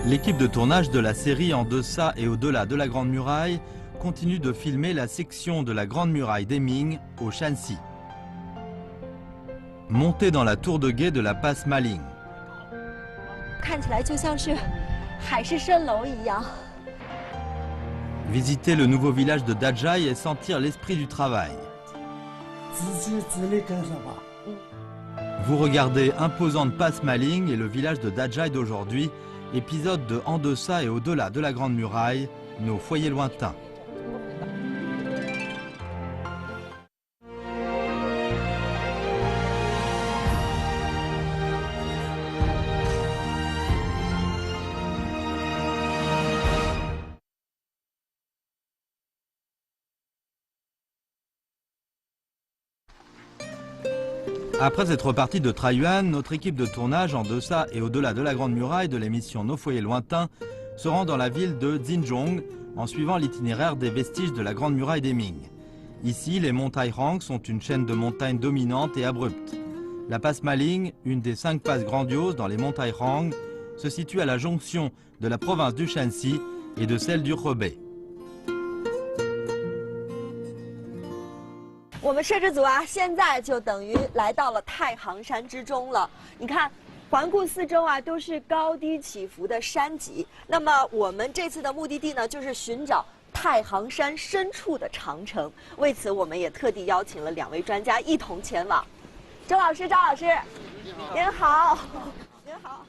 L'équipe de tournage de la série En deçà et au-delà de la Grande Muraille continue de filmer la section de la Grande Muraille des Ming au Shanxi. Montée dans la tour de guet de la passe Maling. Visiter le nouveau village de Dazhai et sentir l'esprit du travail. Vous regardez imposante passe Maling et le village de Dazhai d'aujourd'hui, épisode de En deçà et au-delà de la Grande Muraille, nos foyers lointains. Après être parti de Taiyuan, notre équipe de tournage En deçà et au-delà de la Grande Muraille de l'émission Nos foyers lointains se rend dans la ville de Xinzhong en suivant l'itinéraire des vestiges de la Grande Muraille des Ming. Ici, les monts Tairang sont une chaîne de montagnes dominantes et abruptes. La passe Maling, une des 5 passes grandioses dans les monts Tairang, se situe à la jonction de la province du Shanxi et de celle du Hebei. 我们摄制组啊，现在就等于来到了太行山之中了。你看，环顾四周啊，都是高低起伏的山脊。那么我们这次的目的地呢，就是寻找太行山深处的长城。为此，我们也特地邀请了2位专家一同前往。周老师，赵老师，您好，您好。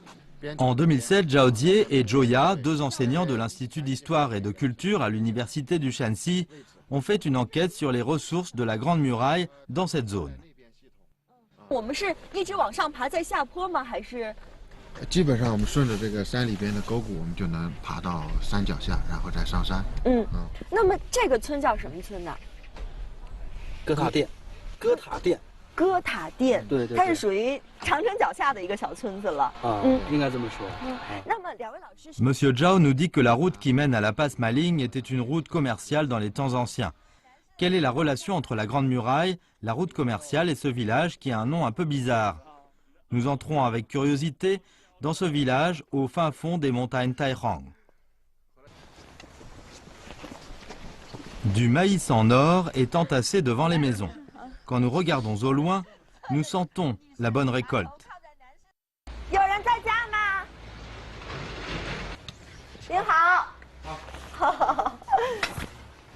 En 2007, Zhao Jie et Zhou Ya, 2 enseignants de l'Institut d'Histoire et de Culture à l'Université du Shanxi, ont fait une enquête sur les ressources de la Grande Muraille dans cette zone. 我们是一直往上爬再下坡吗？还是？基本上我们顺着这个山里边的沟谷，我们就能爬到山脚下，然后再上山。那么这个村叫什么村呢？歌塔店。歌塔店。 歌塔店，对，它是属于长城脚下的一个小村子了。啊，应该这么说。那么2位老师 Monsieur Zhao nous dit que la route qui mène à la passe Maling était une route commerciale dans les temps anciens. Quelle est la relation entre la Grande Muraille, la route commerciale et ce village qui a un nom un peu bizarre? Nous entrons avec curiosité dans ce village au fin fond des montagnes Tairang. Du maïs en or est entassé devant les maisons. Quand nous regardons au loin, nous sentons la bonne récolte. 有人在家吗？您好。好。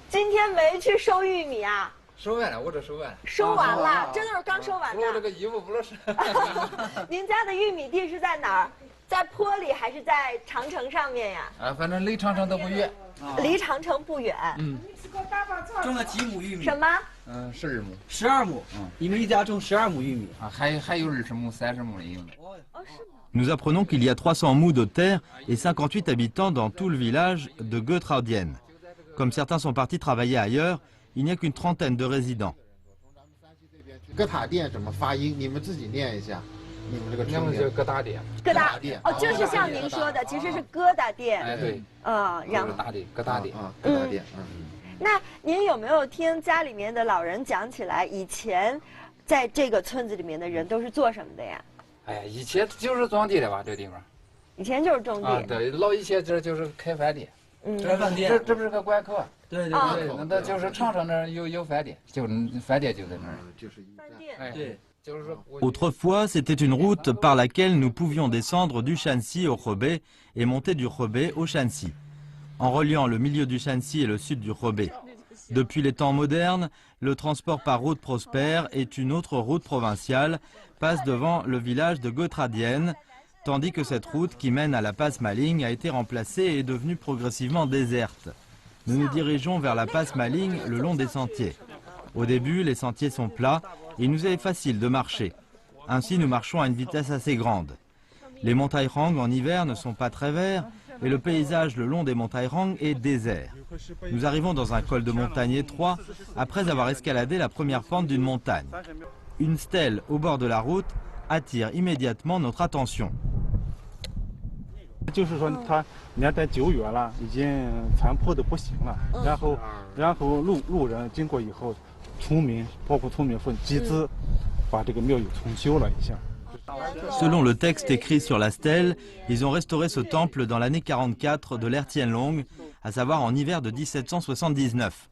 今天没去收玉米啊？收完了，我这收完了。收完了，这都是刚收完的。我这个衣服不是。您家的玉米地是在哪儿？在坡里还是在长城上面呀？啊，反正离长城都不远。离长城不远。种了几亩玉米？什么？12亩。12亩。你们一家种12亩玉米啊？还有20亩、30亩的有的。Nous apprenons qu'il y a 300 mous de terre et 58 habitants dans tout le village de Getraudien. Comme certains sont partis travailler ailleurs, il n'y a qu'une trentaine de résidents. 歌塔店怎么发音？你们自己念一下。你们这个村叫歌塔店。歌塔店哦，就是像您说的，其实是疙瘩店。哎，对。然后歌塔店。歌塔店。那您有没有听家里面的老人讲起来，以前在这个村子里面的人都是做什么的呀？哎呀，以前就是种地的吧，这地方。以前就是种地。啊，对，老以前这就是开饭店。开饭店。这不是个关口。对。那就是长城那儿有饭店，就饭店就在那儿。就是饭店。哎，对。 Autrefois, c'était une route par laquelle nous pouvions descendre du Shanxi au Hebei et monter du Hebei au Shanxi, en reliant le milieu du Shanxi et le sud du Hebei. Depuis les temps modernes, le transport par route prospère et une autre route provinciale passe devant le village de Getraudien, tandis que cette route qui mène à la passe Maling a été remplacée et est devenue progressivement déserte. Nous nous dirigeons vers la passe Maling le long des sentiers. Au début, les sentiers sont plats et il nous est facile de marcher. Ainsi, nous marchons à une vitesse assez grande. Les monts Tairang en hiver ne sont pas très verts et le paysage le long des monts Tairang est désert. Nous arrivons dans un col de montagne étroit après avoir escaladé la première pente d'une montagne. Une stèle au bord de la route attire immédiatement notre attention. 就是说，它年代久远了，已经残破的不行了。然后路人经过以后，村民包括村民分集资，把这个庙宇重修了一下。Selon le texte écrit sur la stèle, ils ont restauré ce temple dans l'année 44 de l'ère Tianlong, à savoir en hiver de 1779.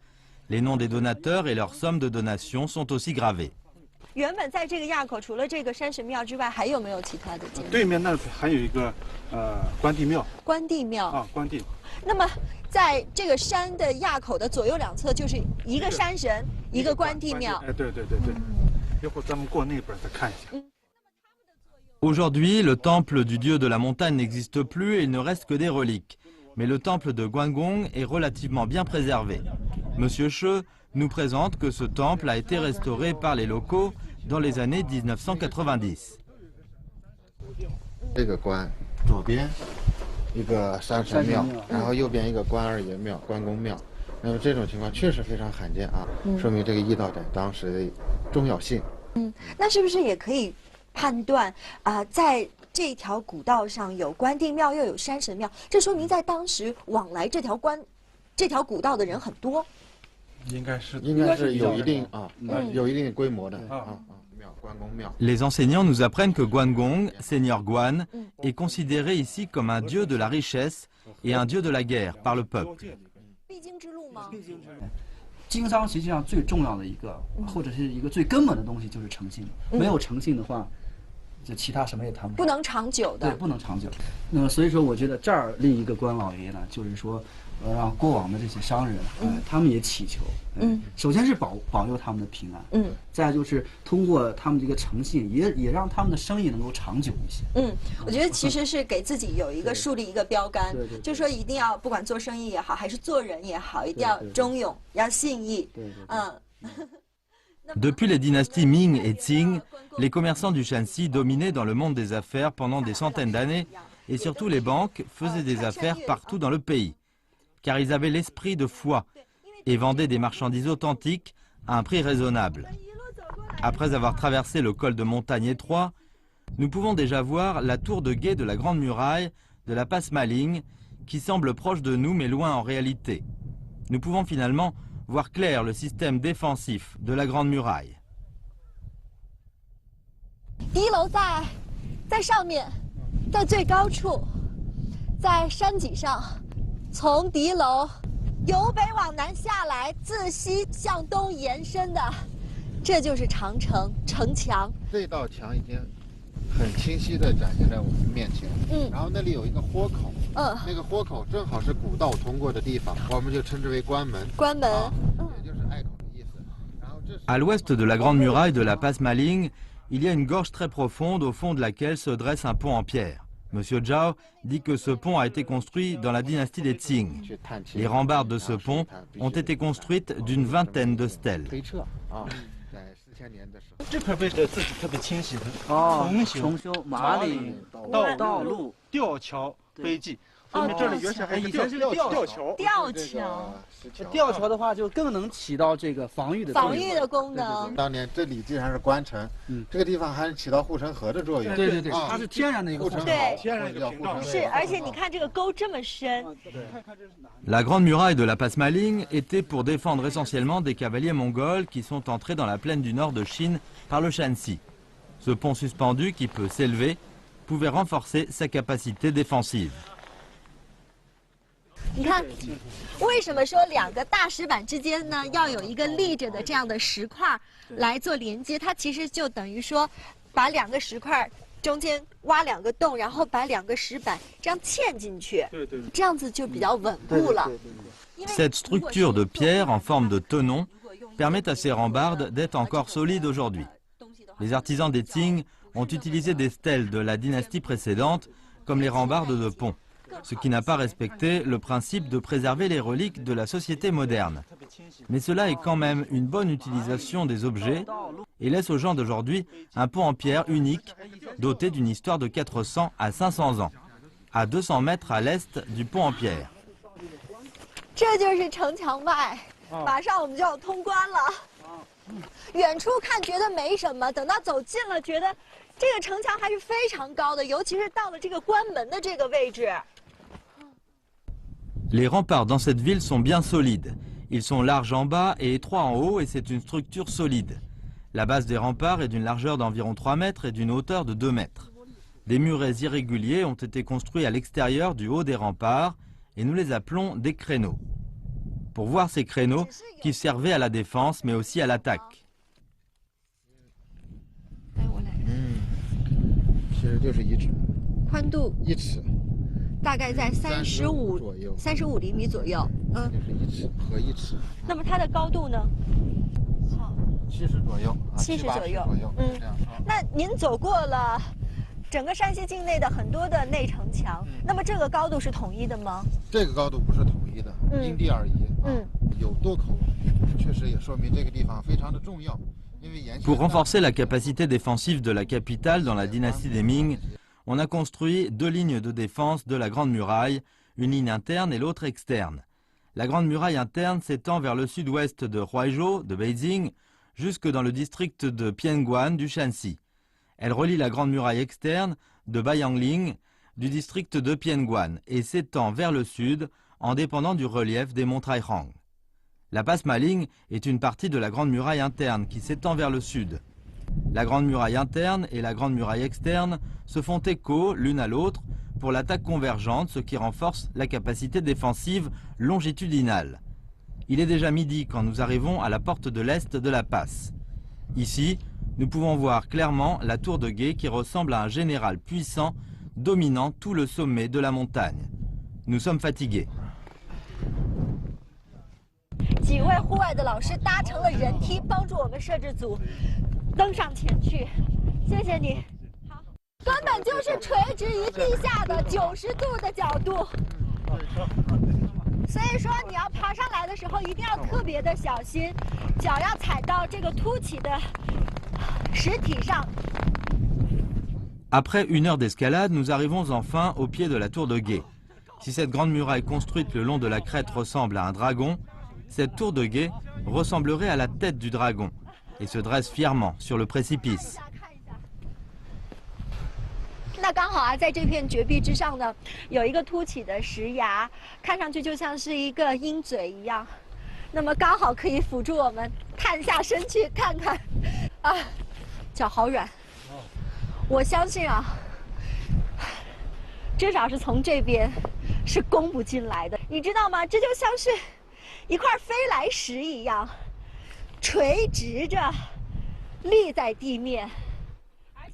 Les noms des donateurs et leurs sommes de donation sont aussi gravés. 原本在这个垭口，除了这个山神庙之外，还有没有其他的建筑？对面那还有一个关帝庙关帝庙啊，关帝。那么，在这个山的垭口的左右两侧，就是一个山神，一个关帝庙。哎，对。一会儿咱们过那边再看一下。Aujourd'hui, le temple du dieu de la montagne n'existe plus et il ne reste que des reliques. Mais le temple de Guangong est relativement bien préservé. Monsieur Che nous présente que ce temple a été restauré par les locaux dans les années 1990. 这个关左边一个山神庙，然后右边一个关二爷庙、关公庙。那么这种情况确实非常罕见啊，说明这个驿道点当时的重要性。那是不是也可以判断在这条古道上有关帝庙又有山神庙，这说明在当时往来这条古道的人很多。应该是有一定有一定规模的庙，关公庙。Les enseignants nous apprennent que Guangong, seigneur Guan, est considéré ici comme un dieu de la richesse et un dieu de la guerre par le peuple. 必经之路吗？经商实际上最重要的一个，或者是一个最根本的东西就是诚信。没有诚信的话，就其他什么也谈不上。不能长久的。对，不能长久。那么所以说，我觉得这儿立一个关老爷呢，就是说，让过往的这些商人，他们也祈求，首先是保佑他们的平安，再就是通过他们这个诚信，也让他们的生意能够长久一些。我觉得其实是给自己有一个树立一个标杆，就是说一定要不管做生意也好，还是做人也好，一定要忠勇，要信义。Depuis les dynasties Ming et Qing, les commerçants du Shanxi dominaient dans le monde des affaires pendant des centaines d'années et surtout les banques faisaient des affaires partout dans le pays, car ils avaient l'esprit de foi et vendaient des marchandises authentiques à un prix raisonnable. Après avoir traversé le col de montagne étroit, nous pouvons déjà voir la tour de guet de la Grande Muraille de la Passe Maling, qui semble proche de nous mais loin en réalité. Nous pouvons finalement voir clair le système défensif de la Grande Muraille. 第一楼在上面，在最高处，在山脊上，从第一楼由北往南下来，自西向东延伸的，这就是长城城墙。这道墙已经很清晰地展现在我们面前。然后那里有一个豁口。那个豁口正好是古道通过的地方，我们就称之为关门。关门，也就是隘口的意思。然后这 À l'ouest de la grande muraille de la Passe Maling, il y a une gorge très profonde au fond de laquelle se dresse un pont en pierre. Monsieur Zhao dit que ce pont a été construit dans la dynastie des Qing. Les rambardes de ce pont ont été construites d'une vingtaine de stèles. 这块碑的字是特别清晰的。重修马里道路吊桥碑记。说明这里原先还有吊桥。吊桥的话，就更能起到这个防御的功能。当年这里既然是关城，这个地方还是起到护城河的作用。对，它是天然的一个护城河。天然的屏障。是，而且你看这个沟这么深。La grande muraille de la Passe Maling était pour défendre essentiellement des cavaliers mongols qui sont entrés dans la plaine du nord de Chine par le Shanxi. Ce pont suspendu qui peut s'élever pouvait renforcer sa capacité défensive. 你看，为什么说两个大石板之间呢要有一个立着的这样的石块来做连接？它其实就等于说，把两个石块中间挖两个洞，然后把两个石板这样嵌进去，这样子就比较稳固了。Cette structure de pierre en forme de tenon permet à ces rambardes d'être encore solides aujourd'hui. Les artisans des Qing ont utilisé des stèles de la dynastie précédente comme les rambardes de pont, ce qui n'a pas respecté le principe de préserver les reliques de la société moderne. Mais cela est quand même une bonne utilisation des objets et laisse aux gens d'aujourd'hui un pont en pierre unique, doté d'une histoire de 400 à 500 ans, à 200 mètres à l'est du pont en pierre. 这就是城墙外，马上我们就要通关了。远处看觉得没什么，等到走近了，觉得这个城墙还是非常高的，尤其是到了这个关门的这个位置。Les remparts dans cette ville sont bien solides. Ils sont larges en bas et étroits en haut et c'est une structure solide. La base des remparts est d'une largeur d'environ 3 mètres et d'une hauteur de 2 mètres. Des murets irréguliers ont été construits à l'extérieur du haut des remparts et nous les appelons des créneaux. Pour voir ces créneaux qui servaient à la défense mais aussi à l'attaque. 其实就是1尺，宽度1尺，大概在35厘米左右。就是1尺和1尺。那么它的高度呢？70左右，70左右。这样说。那您走过了整个山西境内的很多的内城墙，那么这个高度是统一的吗？这个高度不是统一的，因地而异。有渡口，确实也说明这个地方非常的重要。 Pour renforcer la capacité défensive de la capitale dans la dynastie des Ming, on a construit 2 lignes de défense de la Grande Muraille, une ligne interne et l'autre externe. La Grande Muraille interne s'étend vers le sud-ouest de Huaizhou, de Beijing, jusque dans le district de Pianguan du Shanxi. Elle relie la Grande Muraille externe de Baiyangling, du district de Pianguan, et s'étend vers le sud en dépendant du relief des monts Taihang. La passe Maling est une partie de la Grande Muraille interne qui s'étend vers le sud. La Grande Muraille interne et la Grande Muraille externe se font écho l'une à l'autre pour l'attaque convergente, ce qui renforce la capacité défensive longitudinale. Il est déjà midi quand nous arrivons à la porte de l'est de la passe. Ici, nous pouvons voir clairement la tour de guet qui ressemble à un général puissant dominant tout le sommet de la montagne. Nous sommes fatigués. 几位户外的老师搭乘了人梯，帮助我们摄制组登上前去。谢谢你。好，根本就是垂直于地下的90度的角度，所以说你要爬上来的时候一定要特别的小心，脚要踩到这个凸起的石体上。 Après 1 heure d'escalade, nous arrivons enfin au pied de la tour de guet. Si cette grande muraille construite le long de la crête ressemble à un dragon, cette tour de guet ressemblerait à la tête du dragon et se dresse fièrement sur le précipice. 那刚好啊，在这片绝壁之上呢，有一个凸起的石崖，看上去就像是一个鹰嘴一样。那么刚好可以辅助我们探下身去看看。啊，脚好软。我相信啊，至少是从这边是攻不进来的。你知道吗？这就像是 一块飞来石一样，垂直着立在地面。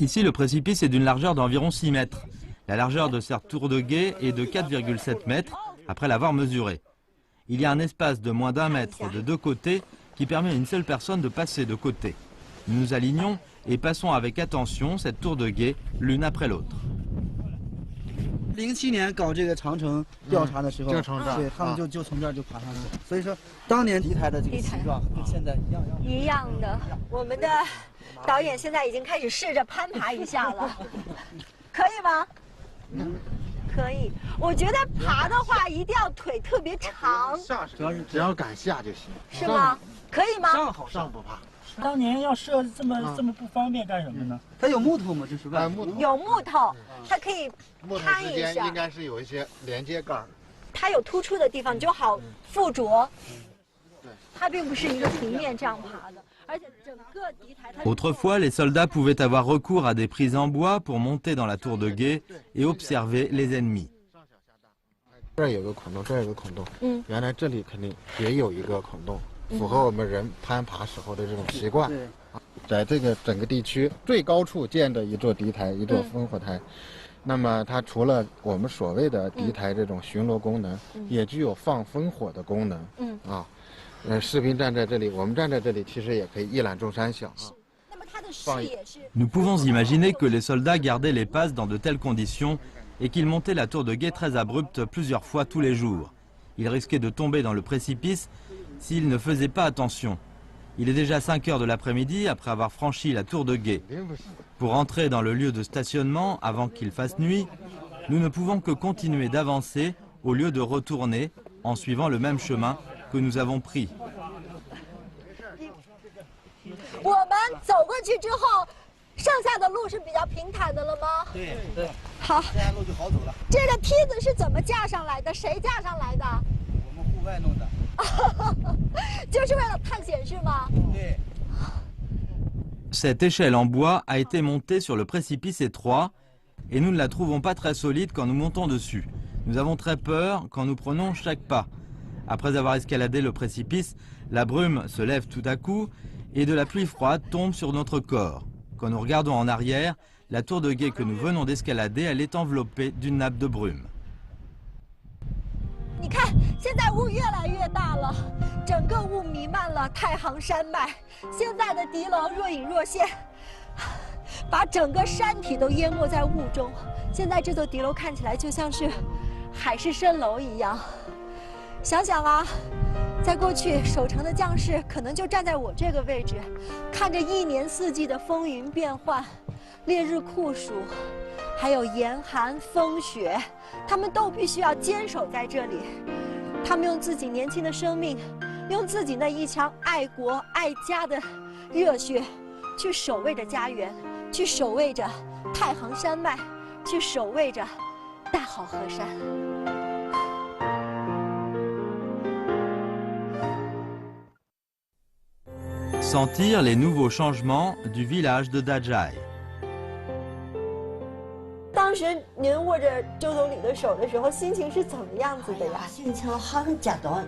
Ici, le précipice est d'une largeur d'environ 6 mètres. La largeur de cette tour de guet est de 4,7 mètres après l'avoir mesurée. Il y a un espace de moins d'1 mètre de 2 côtés qui permet à une seule personne de passer de côté. Nous nous alignons et passons avec attention cette tour de guet l'une après l'autre. 07年搞这个长城调查的时候，对他们就从这儿就爬上去，所以说当年敌台的这个形状跟现在一样。一样的，我们的导演现在已经开始试着攀爬一下了，可以吗？可以。我觉得爬的话一定要腿特别长。只要敢下就行。是吗？可以吗？上好上不怕。 当年要设这么不方便干什么呢？它有木头吗？就是外木头有木头，它可以攀一下。应该是有一些连接杆。它有突出的地方，你就好附着。它并不是一个平面这样爬的，而且整个敌台。Autrefois, les soldats pouvaient avoir recours à des prises en bois pour monter dans la tour de guet et observer les ennemis. 这儿有个孔洞，这儿有个孔洞。原来这里肯定也有一个孔洞。 符合我们人攀爬时候的这种习惯。在这个整个地区最高处建的一座敌台，一座烽火台。那么它除了我们所谓的敌台这种巡逻功能，也具有放烽火的功能。士兵站在这里，我们站在这里，其实也可以一览众山小。那么它的视野是。Nous pouvons imaginer que les soldats gardaient les passes dans de telles conditions et qu'ils montaient la tour de guet très abrupte plusieurs fois tous les jours. Ils risquaient de tomber dans le précipice s'ils ne faisaient pas attention. Il est déjà 5 heures de l'après-midi après avoir franchi la tour de guet. Pour entrer dans le lieu de stationnement avant qu'il fasse nuit, nous ne pouvons que continuer d'avancer au lieu de retourner en suivant le même chemin que nous avons pris. 我们走过去之后，剩下的路是比较平坦的了吗？对。好，现在路就好走了。这个梯子是怎么架上来的？谁架上来的？我们户外弄的。 就是为了探险是吗？对。Cette échelle en bois a été montée sur le précipice étroit et nous ne la trouvons pas très solide quand nous montons dessus. Nous avons très peur quand nous prenons chaque pas. Après avoir escaladé le précipice, la brume se lève tout à coup et de la pluie froide tombe sur notre corps. Quand nous regardons en arrière, la tour de guet que nous venons d'escalader, elle est enveloppée d'une nappe de brume. 你看，现在雾越来越大了，整个雾弥漫了太行山脉。现在的敌楼若隐若现，把整个山体都淹没在雾中。现在这座敌楼看起来就像是海市蜃楼一样。想想啊，在过去守城的将士可能就站在我这个位置，看着一年四季的风云变幻，烈日酷暑。 还有严寒风雪，他们都必须要坚守在这里。他们用自己年轻的生命，用自己那一腔爱国爱家的热血，去守卫着家园，去守卫着太行山脉，去守卫着大好河山。 Sentir les nouveaux changements du village de Dajai. 当时您握着周总理的手的时候，心情是怎么样子的呀？心情很激动。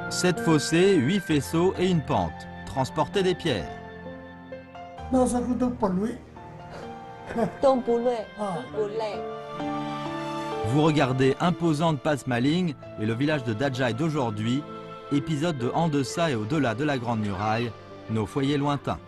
7 fossés, 8 faisceaux et une pente. Transporter des pierres. 那时候都不累。都不累，不累。 Vous regardez imposante Passe Maligne et le village de Dajai d'aujourd'hui, épisode de En deçà et au-delà de la Grande Muraille, nos foyers lointains.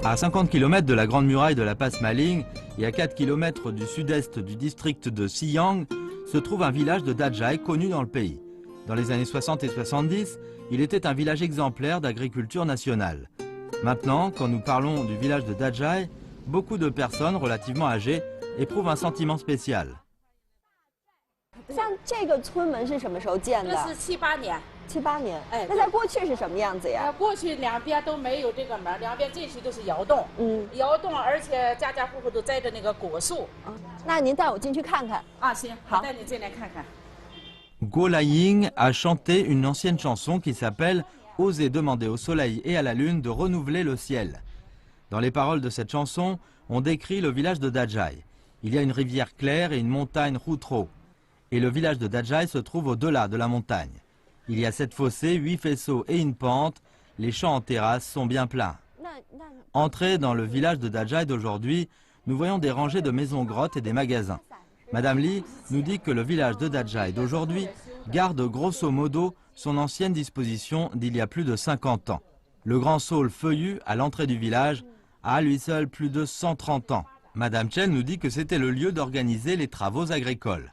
À 50 km de la Grande Muraille de la Passe Maligne et à 4 km du sud-est du district de Siyang, se trouve un village de Dajai connu dans le pays. Dans les années 60 et 70, il était un village exemplaire d'agriculture nationale. Maintenant, quand nous parlons du village de Dajai, beaucoup de personnes relativement âgées éprouvent un sentiment spécial. 像这个村门是什么时候建的？这是7、8年。 7、8年。哎，那在过去是什么样子呀？过去两边都没有这个门，两边进去都是窑洞。窑洞，而且家家户户都栽着那个果树。那您带我进去看看。啊，行，好，带你进来看看。 Guo Laiying a chanté une ancienne chanson qui s'appelle « Osez demander au soleil et à la lune de renouveler le ciel ». Dans les paroles de cette chanson, on décrit le village de Dajai. Il y a une rivière claire et une montagne Routro. Et le village de Dajai se trouve au-delà de la montagne. Il y a 7 fossés, 8 faisceaux et une pente. Les champs en terrasse sont bien pleins. Entrée dans le village de Dajai d'aujourd'hui, nous voyons des rangées de maisons-grottes et des magasins. Madame Li nous dit que le village de Dajai d'aujourd'hui garde grosso modo son ancienne disposition d'il y a plus de 50 ans. Le grand saule feuillu à l'entrée du village a à lui seul plus de 130 ans. Madame Chen nous dit que c'était le lieu d'organiser les travaux agricoles.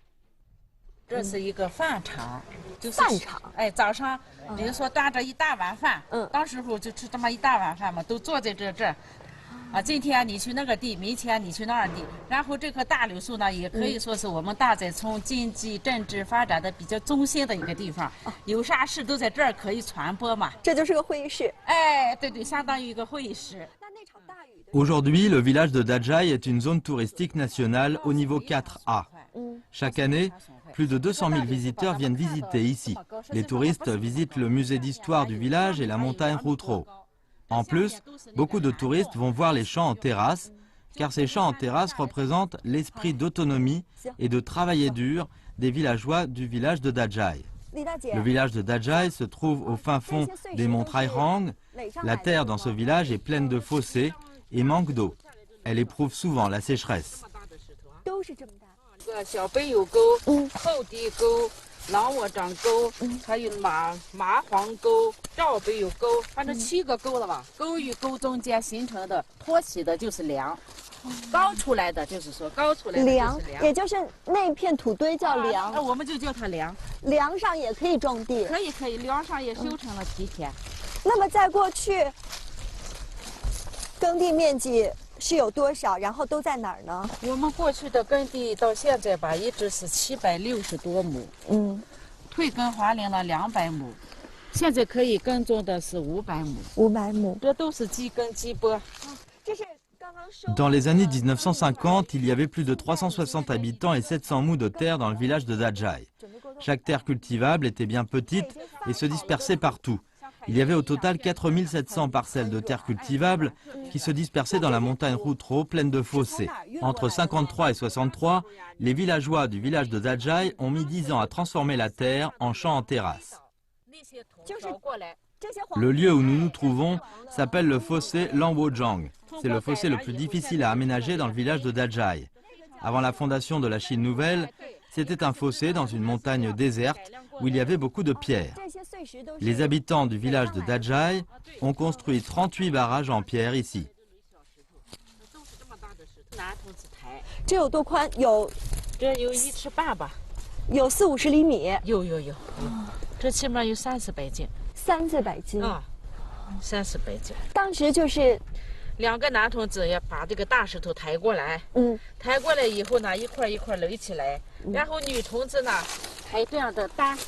这是一个饭场，就是饭场。哎，早上，比如说端着一大碗饭，当时候就吃这么一大碗饭嘛，都坐在这儿。啊，今天你去那个地，明天你去那儿地。然后这棵大柳树呢，也可以说是我们大寨村经济政治发展的比较中心的一个地方，有啥事都在这儿可以传播嘛。这就是个会议室。哎，对对，相当于一个会议室。 Aujourd'hui, le village de Dajai est une zone touristique nationale au niveau 4A. Chaque année, plus de 200 000 visiteurs viennent visiter ici. Les touristes visitent le musée d'histoire du village et la montagne Routro. En plus, beaucoup de touristes vont voir les champs en terrasse, car ces champs en terrasse représentent l'esprit d'autonomie et de travailler dur des villageois du village de Dajai. Le village de Dajai se trouve au fin fond des monts Trairang. La terre dans ce village est pleine de fossés et manque d'eau. Elle éprouve souvent la sécheresse. 小北有沟、后地沟、狼窝掌沟，还有麻黄沟、赵北有沟，反正7个沟了吧。沟与沟中间形成的托起的就是梁，高出来的就是说高出来的梁，也就是那片土堆叫梁。我们就叫它梁。梁上也可以种地。可以，梁上也修成了梯田。那么在过去，耕地面积 是有多少？然后都在哪儿呢？我们过去的耕地到现在吧，一直是760多亩。退耕还林了200亩，现在可以耕种的是500亩。500亩，这都是机耕机播。这是刚刚收。 Dans les années 1950, il y avait plus de 360 habitants et 700 mous de terre dans le village de Dajai. Chaque terre cultivable était bien petite et se dispersait partout. Il y avait au total 4700 parcelles de terre cultivable qui se dispersaient dans la montagne Routro pleine de fossés. Entre 53 et 63, les villageois du village de Dajai ont mis 10 ans à transformer la terre en champ en terrasse. Le lieu où nous nous trouvons s'appelle le fossé Langwojang. C'est le fossé le plus difficile à aménager dans le village de Dajai. Avant la fondation de la Chine nouvelle, c'était un fossé dans une montagne déserte où il y avait beaucoup de pierres. Les habitants du village de Dajai ont construit 38 barrages en pierre ici. 这有多宽？有40-50厘米。有，这起码有300斤。300斤啊，300斤。当时就是2个男同志要把这个大石头抬过来，抬过来以后呢，一块一块垒起来，然后女同志呢，抬这样的搭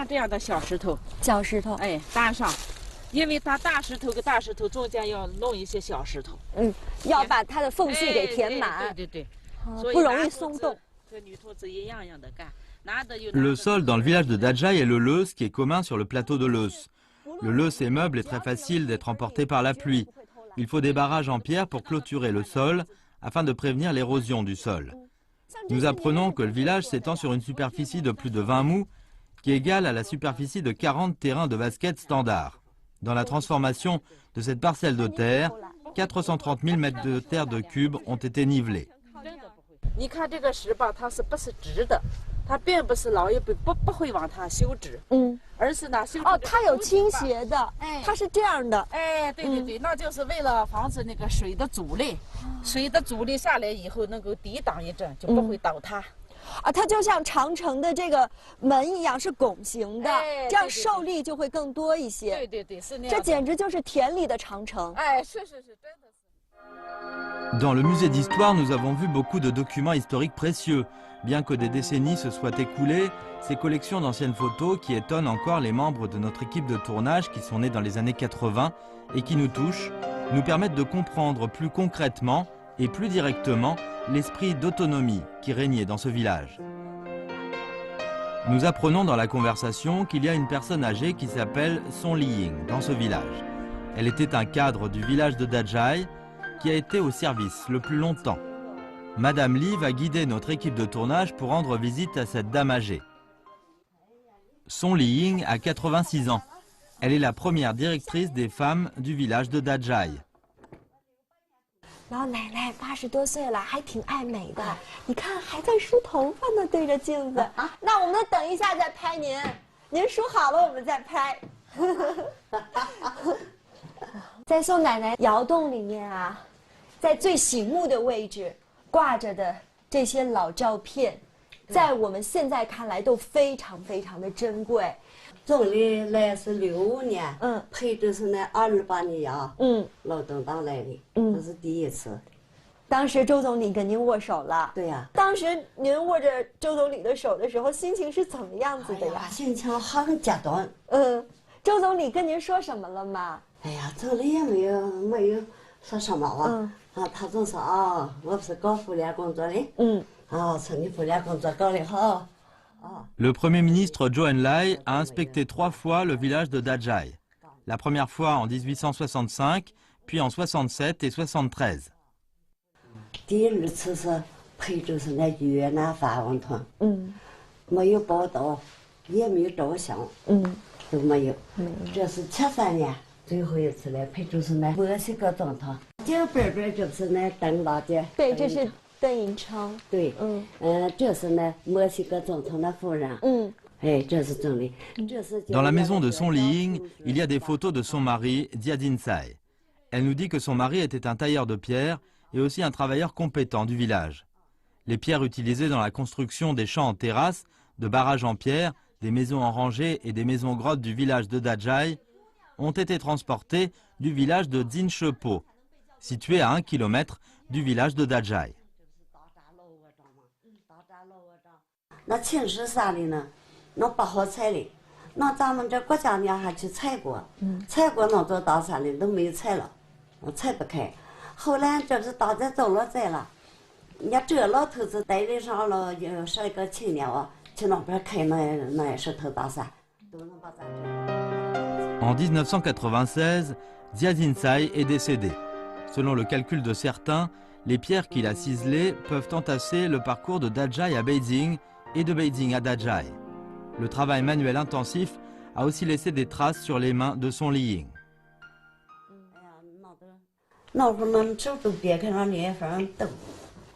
这样的小石头，哎，搭上，因为它大石头跟大石头中间要弄一些小石头，要把它的缝隙给填满，对，不容易松动。和女同志一样的干。Le sol dans le village de Dajai est le leus qui est commun sur le plateau de Leus. Le leus est meuble et très facile d'être emporté par la pluie. Il faut des barrages en pierre pour clôturer le sol afin de prévenir l'érosion du sol. Nous apprenons que le village s'étend sur une superficie de plus de 20 mous qui est égale à la superficie de 40 terrains de basket standard. Dans la transformation de cette parcelle de terre, 430 000 mètres de terre de cube ont été nivelés. 它并不是老一辈不会往它修直，而是呢修它有倾斜的，它是这样的，对，那就是为了防止那个水的阻力，水的阻力下来以后能够抵挡一阵，就不会倒塌。它就像长城的这个门一样，是拱形的，这样受力就会更多一些。对，是那样。这简直就是田里的长城。是，真的是。 Dans le musée d'histoire, nous avons vu beaucoup de documents historiques précieux. Bien que des décennies se soient écoulées, ces collections d'anciennes photos qui étonnent encore les membres de notre équipe de tournage qui sont nés dans les années 80 et qui nous touchent, nous permettent de comprendre plus concrètement et plus directement l'esprit d'autonomie qui régnait dans ce village. Nous apprenons dans la conversation qu'il y a une personne âgée qui s'appelle Son Liying dans ce village. Elle était un cadre du village de Dajai qui a été au service le plus longtemps. Madame Li va guider notre équipe de tournage pour rendre visite à cette dame âgée. Son Liying a 86 ans. Elle est la première directrice des femmes du village de Dajai. 老奶奶80多岁了，还挺爱美的。你看，还在梳头发呢，对着镜子。那我们等一下再拍您，您梳好了我们再拍。在宋奶奶窑洞里面啊，在最醒目的位置挂着的这些老照片，在我们现在看来都非常非常的珍贵。总理来是65年，陪着是那28年啊，劳动党来的，这是第一次。当时周总理跟您握手了，对呀。当时您握着周总理的手的时候，心情是怎么样子的呀？心情很激动。周总理跟您说什么了吗？哎呀，总理也没有说什么啊。他总说我是搞妇联工作的，村里妇联工作搞得好。 Le Premier ministre Zhou Enlai a inspecté 3 fois le village de Dajai. La première fois en 1865, puis en 67 et 73. 第二次是陪着是那越南访问团，没有报道，也没有照相，都没有。这是73年最后一次来陪着是那墨西哥总统。这边就是那邓老姐。对，这是。 邓颖超，对，这是呢墨西哥总统的夫人，这是总理，这是。Dans la maison de Son Liying, il y a des photos de son mari, Diadin Tsai. Elle nous dit que son mari était un tailleur de pierre et aussi un travailleur compétent du village. Les pierres utilisées dans la construction des champs en terrasse, de barrages en pierre, des maisons en rangée et des maisons grottes du village de Dajai ont été transportées du village de Zinshepo, situé à 1 km du village de Dajai. 那秦时啥的呢？弄不好采的，那咱们这国家呢还去采过，采过弄做大山的都没有采了，采不开。后来这是大家走了栽了，人家这老头子带的上了有12个青年啊，去那边开那石头大山，都能把咱这。En 1996, Zia Zinsai est décédé. Selon le calcul de certains, les pierres qu'il a ciselées peuvent entasser le parcours de Dajai à Beijing et de Beijing à Dajai. Le travail manuel intensif a aussi laissé des traces sur les mains de son Liying. 那会儿们手都别开了裂缝抖。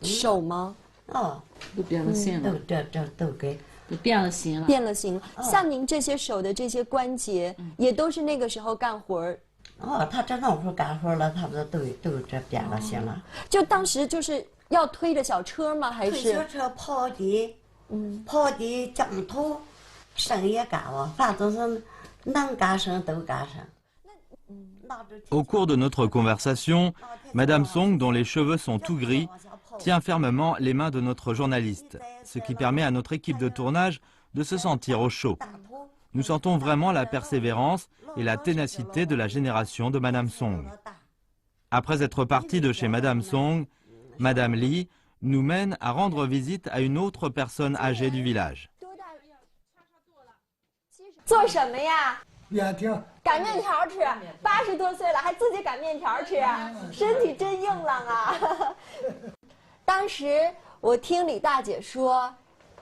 手吗？哦，都变了形了，都给都变了形了。变了形了。像您这些手的这些关节，也都是那个时候干活儿。哦，他这那会儿干活了，他们都这变了形了。就当时就是要推着小车吗？还是？推小车刨地，刨地降土，生也干了，反正是能干生都干生。 Au cours de notre conversation, Madame Song, dont les cheveux sont tout gris, tient fermement les mains de notre journaliste, ce qui permet à notre équipe de tournage de se sentir au chaud. Nous sentons vraiment la persévérance et la ténacité de la génération de Madame Song. Après être parti de chez Madame Song, Madame Li nous mène à rendre visite à une autre personne âgée du village. 做什么呀？ 面条，擀面条吃，80多岁了还自己擀面条吃，身体真硬朗啊！当时我听李大姐说，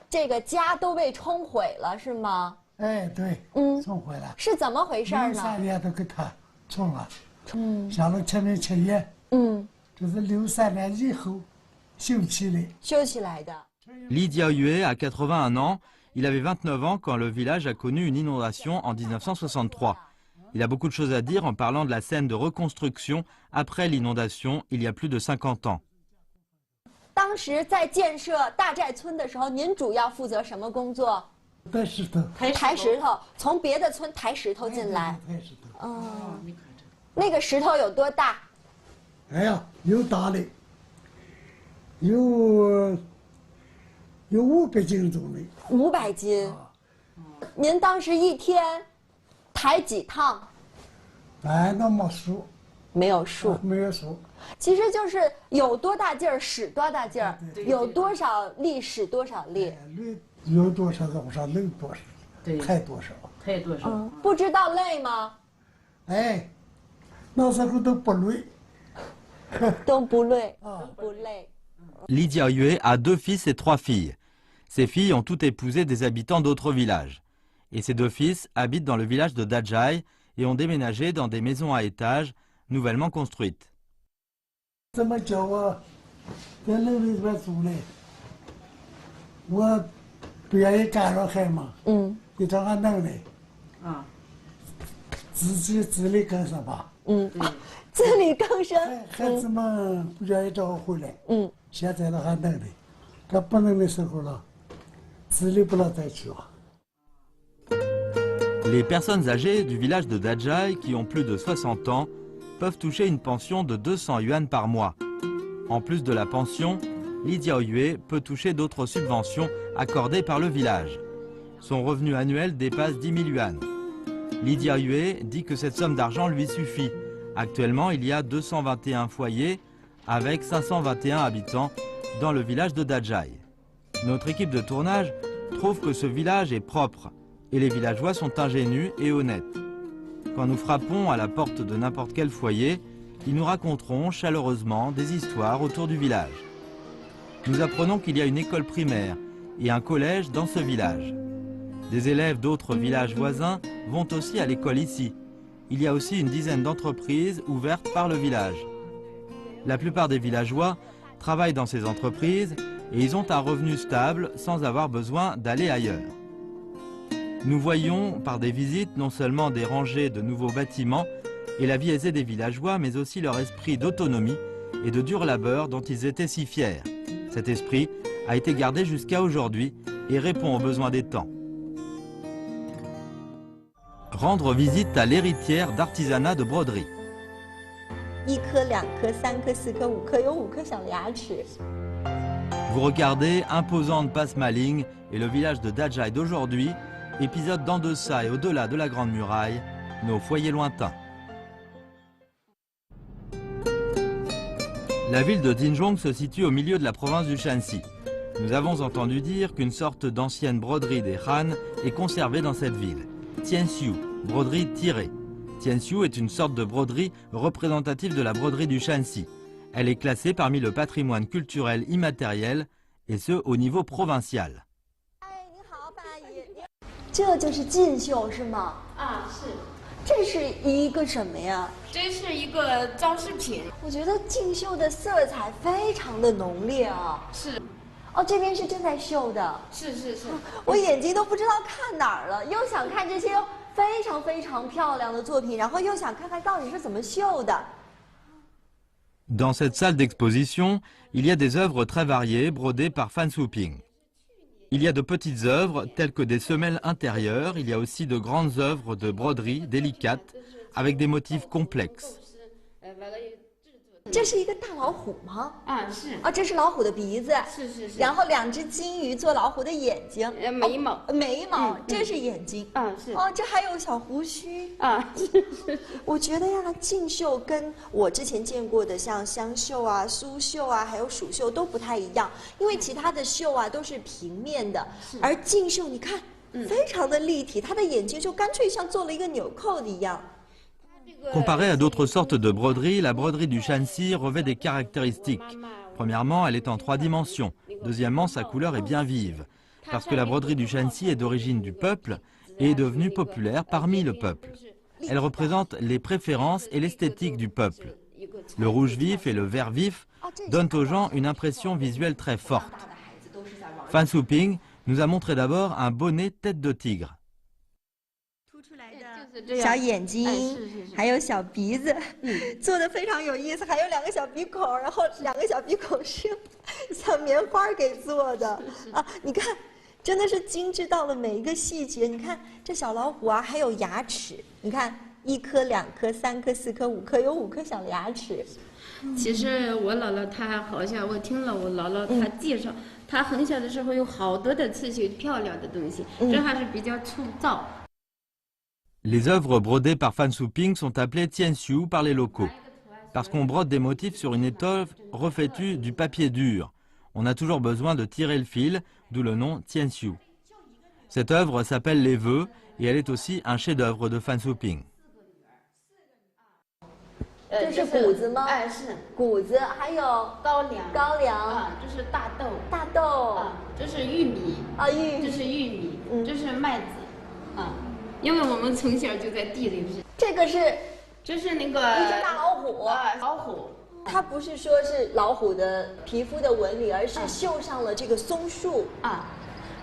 这个家都被冲毁了，是吗？哎，对，冲毁了。是怎么回事呢？63年都给他冲了，下了全民庆业，这是63年以后修起的。修起来的。 Li Jiaoyue a 81 ans. Il avait 29 ans quand le village a connu une inondation en 1963. Il a beaucoup de choses à dire en parlant de la scène de reconstruction après l'inondation il y a plus de 50 ans. 当时在建设大寨村的时候，您主要负责什么工作？抬石头。抬石头，从别的村抬石头进来。抬石头。那个石头有多大？哎呀，有大的，有500斤重的。500斤。您当时一天抬几趟？哎，那没数。没有数。没有数。其实就是有多大劲儿使多大劲儿，有多少力使多少力。有多少多少累多少，抬多少。抬多少？不知道累吗？哎，那时候都不累。都不累，不累。 Li Jiaoyue a 2 fils et 3 filles. Ces filles ont toutes épousé des habitants d'autres villages. Et ces 2 fils habitent dans le village de Dajai et ont déménagé dans des maisons à étages nouvellement construites. 怎么叫我在楼里边住嘞？我不愿意干扰孩嘛，你找俺弄的，自力更生吧。自力更生。孩子们不愿意找我回来，现在都还弄的，这不能的时候了，自力不能再去了。 Les personnes âgées du village de Dajai qui ont plus de 60 ans peuvent toucher une pension de 200 yuan par mois. En plus de la pension, Li Jiaoyue peut toucher d'autres subventions accordées par le village. Son revenu annuel dépasse 10 000 yuan. Li Jiaoyue dit que cette somme d'argent lui suffit. Actuellement, il y a 221 foyers avec 521 habitants dans le village de Dajai. Notre équipe de tournage trouve que ce village est propre et les villageois sont ingénus et honnêtes. Quand nous frappons à la porte de n'importe quel foyer, ils nous raconteront chaleureusement des histoires autour du village. Nous apprenons qu'il y a une école primaire et un collège dans ce village. Des élèves d'autres villages voisins vont aussi à l'école ici. Il y a aussi une dizaine d'entreprises ouvertes par le village. La plupart des villageois travaillent dans ces entreprises et ils ont un revenu stable sans avoir besoin d'aller ailleurs. Nous voyons par des visites non seulement des rangées de nouveaux bâtiments et la vie aisée des villageois, mais aussi leur esprit d'autonomie et de dur labeur dont ils étaient si fiers. Cet esprit a été gardé jusqu'à aujourd'hui et répond aux besoins des temps. Rendre visite à l'héritière d'artisanat de broderie. 1颗、2颗、3颗、4颗、5颗，有5颗小牙齿。 Vous regardez imposante Pasmaling et le village de Dajai d'aujourd'hui, épisode d'en deçà et au-delà de la Grande Muraille, nos foyers lointains. La ville de Dinzhong se situe au milieu de la province du Shanxi. Nous avons entendu dire qu'une sorte d'ancienne broderie des Han est conservée dans cette ville. Tianxiu, broderie tirée. Tianxiu est une sorte de broderie représentative de la broderie du Shanxi. Elle est classée parmi le patrimoine culturel immatériel, et ce au niveau provincial. 这就是锦绣是吗？啊，是。这是一个什么呀？这是一个装饰品。我觉得锦绣的色彩非常的浓烈啊。是。哦，这边是正在绣的。是是是。我眼睛都不知道看哪儿了，又想看这些非常非常漂亮的作品，然后又想看看到底是怎么绣的。 Dans cette salle d'exposition, il y a des œuvres très variées brodées par Fan Suping. Il y a de petites œuvres telles que des semelles intérieures, il y a aussi de grandes œuvres de broderie délicates avec des motifs complexes. 这是一个大老虎吗？啊，是。啊，这是老虎的鼻子。是是是。然后2只金鱼做老虎的眼睛。眉毛。眉毛，这是眼睛。啊，是。哦，这还有小胡须。啊，是是。我觉得呀，锦绣跟我之前见过的像湘绣啊、苏绣啊，还有蜀绣都不太一样，因为其他的绣啊都是平面的，而锦绣你看，非常的立体，它的眼睛就干脆像做了一个纽扣的一样。 Comparée à d'autres sortes de broderies, la broderie du Shanxi revêt des caractéristiques. Premièrement, elle est en 3 dimensions. Deuxièmement, sa couleur est bien vive. Parce que la broderie du Shanxi est d'origine du peuple et est devenue populaire parmi le peuple. Elle représente les préférences et l'esthétique du peuple. Le rouge vif et le vert vif donnent aux gens une impression visuelle très forte. Fan Suping nous a montré d'abord un bonnet tête de tigre. 小眼睛，还有小鼻子，做的非常有意思，还有2个小鼻孔，然后2个小鼻孔是像棉花给做的啊！你看，真的是精致到了每一个细节。你看这小老虎啊，还有牙齿，你看1颗、2颗、3颗、4颗、5颗，有5颗小的牙齿。其实我姥姥她好像我听了我姥姥她介绍，她很小的时候有好多的刺绣漂亮的东西，这还是比较粗糙。 Les œuvres brodées par Fan Suping sont appelées Tianxiu par les locaux, parce qu'on brode des motifs sur une étoffe revêtue du papier dur. On a toujours besoin de tirer le fil, d'où le nom Tianxiu. Cette œuvre s'appelle Les Vœux et elle est aussi un chef-d'œuvre de Fan Suping. 这是谷子吗？哎，是谷子，还有高粱。高粱啊，这是大豆。大豆。啊，这是玉米。啊，玉米。这是玉米，这是麦子。啊。 因为我们从小就在地里。这个是，这是那个一只大老虎。老虎，它不是说是老虎的皮肤的纹理，而是绣上了这个松树啊。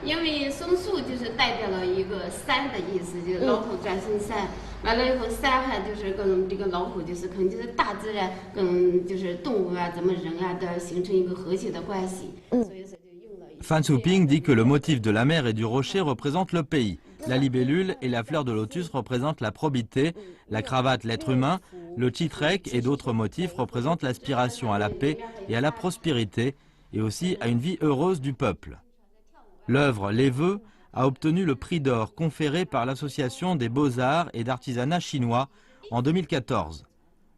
因为松树就是代表了一个山的意思，就是老虎转身山。完了以后，山还就是跟这个老虎就是可能就是大自然跟就是动物啊，咱们人啊都要形成一个和谐的关系。所以说就用了。Fan Suping dit que le motif de la mer et du rocher représente le pays. La libellule et la fleur de lotus représentent la probité, la cravate l'être humain, le chitrek et d'autres motifs représentent l'aspiration à la paix et à la prospérité, et aussi à une vie heureuse du peuple. L'œuvre Les Vœux a obtenu le prix d'or conféré par l'Association des beaux-arts et d'artisanat chinois en 2014.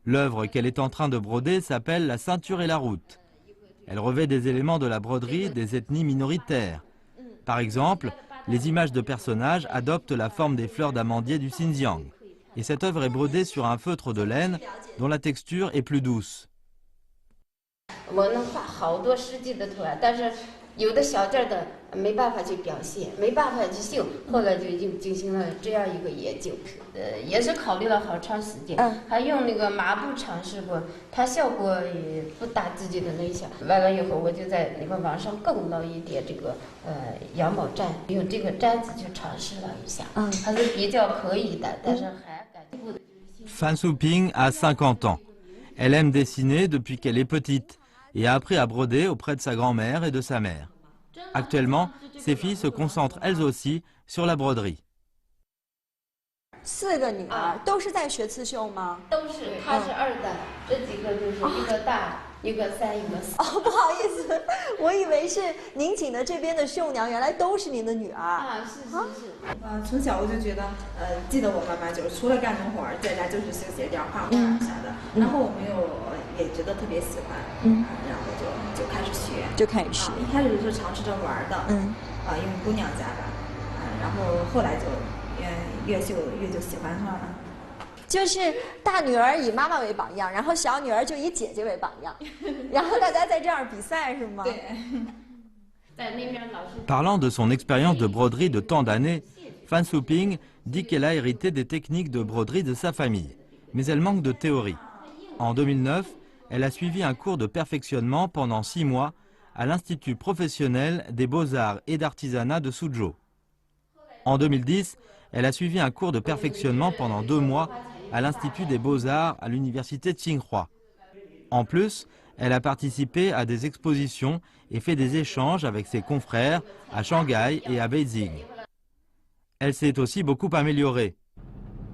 L'œuvre qu'elle est en train de broder s'appelle La ceinture et la route. Elle revêt des éléments de la broderie des ethnies minoritaires. Par exemple, les images de personnages adoptent la forme des fleurs d'amandier du Xinjiang. Et cette œuvre est brodée sur un feutre de laine dont la texture est plus douce. 我能画好多实际的图案，但是有的小件的没办法去表现，没办法去绣，后来就进行了这样一个研究，也是考虑了好长时间，还用那个麻布尝试过，它效果也不达自己的理想。完了以后，我就在那个网上购了一点这个羊毛毡，用这个毡子去尝试了一下，还是比较可以的，但是还感觉。Fan Suping a 50 ans. Elle aime dessiner depuis qu'elle est petite et a appris à broder auprès de sa grand-mère et de sa mère. Actuellement, ses filles se concentrent elles aussi sur la broderie. 4个女儿都是在学刺绣吗？都是，她是2代，这几个就是一个大，一个3，一个4。哦，不好意思，我以为是您请的这边的绣娘，原来都是您的女儿。啊，是。从小我就觉得，记得我妈妈就是除了干农活儿，在家就是绣鞋垫、画画啥的。然后我们也觉得特别喜欢，然后就开始学，一开始是尝试着玩的，因为姑娘家吧，然后后来就越绣越就喜欢上了。就是大女儿以妈妈为榜样，然后小女儿就以姐姐为榜样，然后大家在这样比赛是吗？对。Parlant de son expérience de broderie de tant d'années, Phan Xuping dit qu'elle a hérité des techniques de broderie de sa famille, mais elle manque de théorie. En 2009, elle a suivi un cours de perfectionnement pendant 6 mois à l'Institut professionnel des beaux-arts et d'artisanat de Suzhou. En 2010, elle a suivi un cours de perfectionnement pendant 2 mois à l'Institut des beaux-arts à l'université de Tsinghua. En plus, elle a participé à des expositions et fait des échanges avec ses confrères à Shanghai et à Beijing. Elle s'est aussi beaucoup améliorée.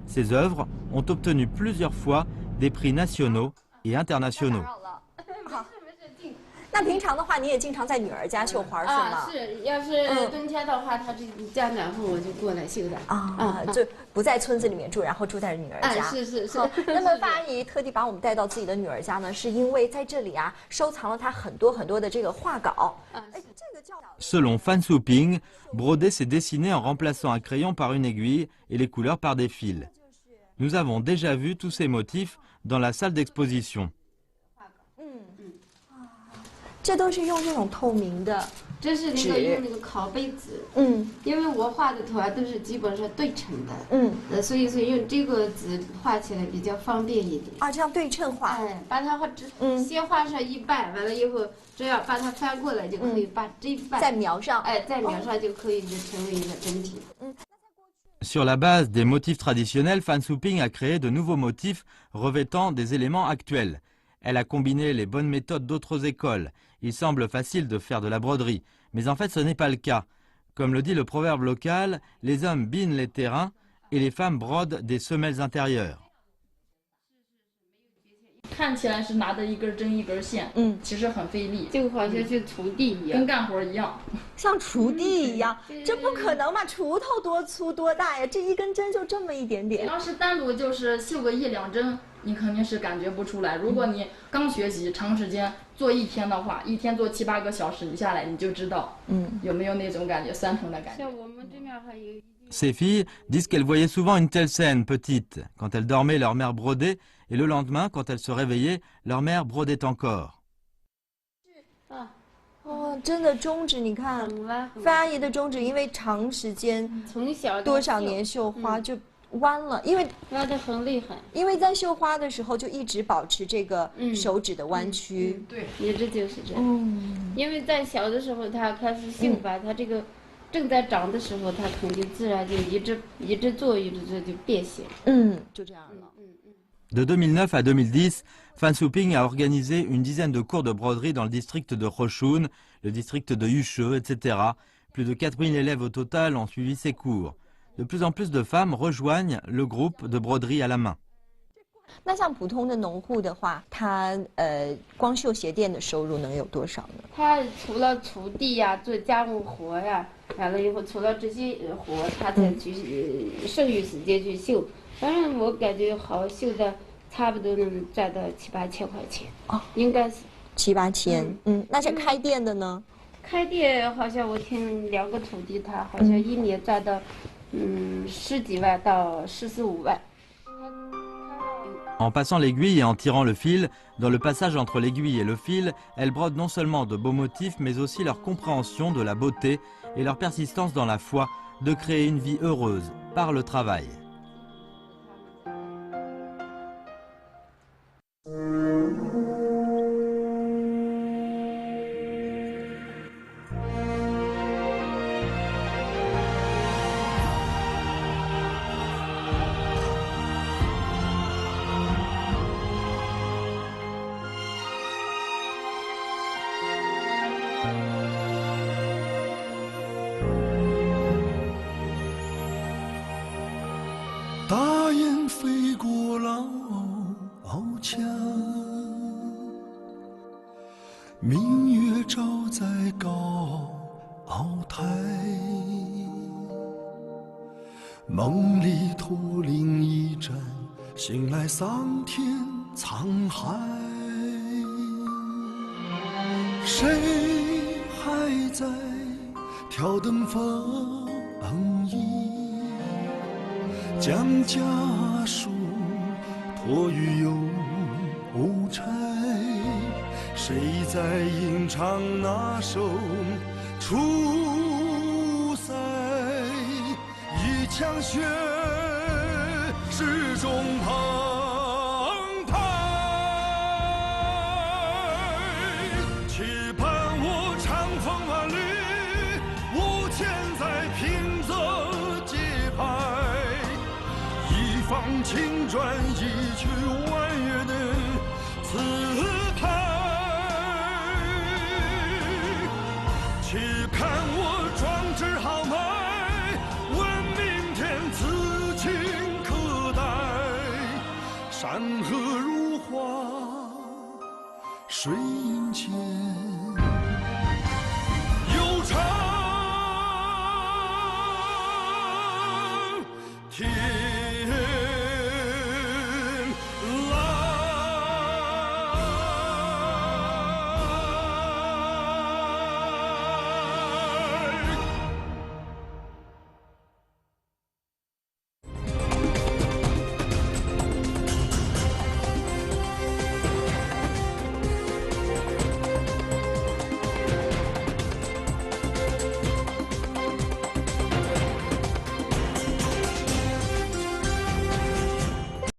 Ses œuvres ont obtenu plusieurs fois des prix nationaux et internationaux. 那平常的话，你也经常在女儿家绣花是吗？是，要是冬天的话，她这家暖和，我就过来绣的。就不在村子里面住，然后住在女儿家。是。那么范阿姨特地把我们带到自己的女儿家呢，是因为在这里啊，收藏了她很多的这个画稿。Selon Phan Xuping, broder c'est dessiner en remplaçant un crayon par une aiguille et les couleurs par des fils. Nous avons déjà vu tous ces motifs dans la salle d'exposition. 这都是用这种透明的，这是用那个拷贝纸，因为我画的图啊都是基本上对称的，所以用这个纸画起来比较方便一点。这样对称画，把它先画上一半，完了以后这样把它翻过来就可以把这一半再描上，再描上就可以就成为一个整体。Sur la base des motifs traditionnels, Phan Xuping a créé de nouveaux motifs revêtant des éléments actuels. Elle a combiné les bonnes méthodes d'autres écoles. Il semble facile de faire de la broderie, mais en fait ce n'est pas le cas. Comme le dit le proverbe local, les hommes binent les terrains et les femmes brodent des semelles intérieures. 看起来是拿着一根针一根线，其实很费力，就好像去锄地一样，跟干活一样，像锄地一样，这不可能嘛？锄头多粗多大呀？这一根针就这么一点点。要是单独就是绣个1、2针，你肯定是感觉不出来。如果你刚学习，长时间做1天的话，1天做7、8个小时，你下来你就知道，有没有那种感觉，酸疼的感觉。像我们这面还有。Ces filles disent qu'elles voyaient souvent une telle scène petite. Quand elles dormaient, leur mère brodait, et le lendemain, quand elles se réveillaient, leur mère brodait encore. 真的中指，你看，范阿姨的中指因为长时间，从小多少年绣花就弯了，因为弯得很厉害。因为在绣花的时候就一直保持这个手指的弯曲。对，一直就是这样。因为在小的时候，她开始绣吧，她这个。正在长的时候，它肯定自然就一直做就变形。就这样了。De 2009 à 2010, Phan Xuping a organisé une dizaine de cours de broderie dans le district de Rochun, le district de Yuche, etc. Plus de 4000 élèves au total ont suivi ces cours. De plus en plus de femmes rejoignent le groupe de broderie à la main. 那像普通的农户的话，他光绣鞋垫的收入能有多少呢？他除了锄地呀、做家务活呀，完了以后除了这些活，他才去剩余时间去绣。反正我感觉好绣的，差不多能赚到7、8千块钱。应该是7、8千。那像开店的呢？开店好像我听2个徒弟，他好像1年赚到10几万到15万。En passant l'aiguille et en tirant le fil, dans le passage entre l'aiguille et le fil, elles brodent non seulement de beaux motifs, mais aussi leur compréhension de la beauté et leur persistance dans la foi de créer une vie heureuse par le travail. 错与有无差，谁在吟唱那首出塞？一腔血始终澎湃，期盼我长风万里，无钱在平泽节拍，一放青砖，一曲婉约的词态。期盼我壮志豪迈，问明天此情可待？山河如